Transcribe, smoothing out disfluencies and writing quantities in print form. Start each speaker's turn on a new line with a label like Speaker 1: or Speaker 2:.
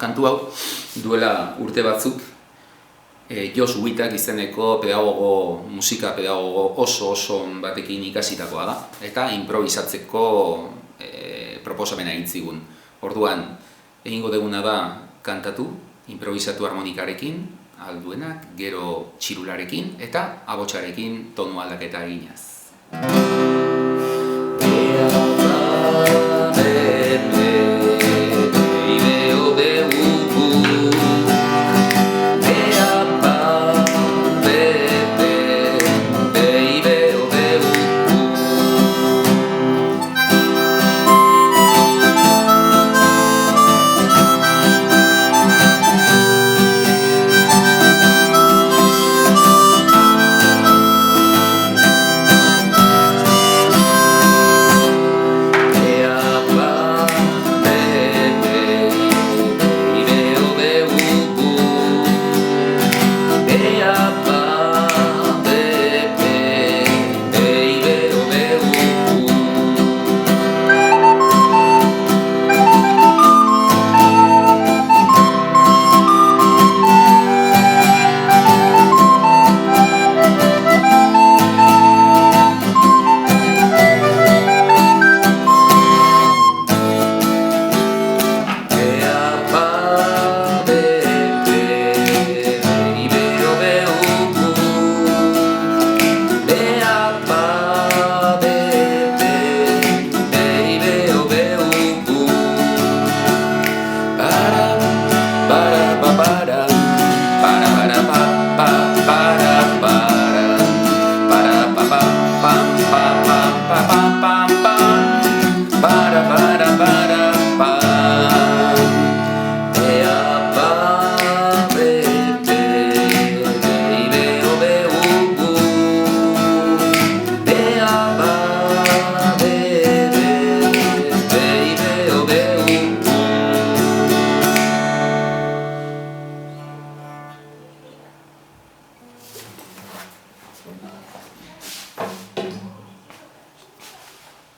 Speaker 1: kantu hau duela urte batzuk Jos Witak izeneko musika pedagogo oso batekin ikasitakoa da eta improvisatzeko proposamena egin zigun. Orduan, egingo duguna da kantatu, improvisatu harmonikarekin, alduenak, gero txirularekin eta abotsarekin tonu aldaketa eginaz.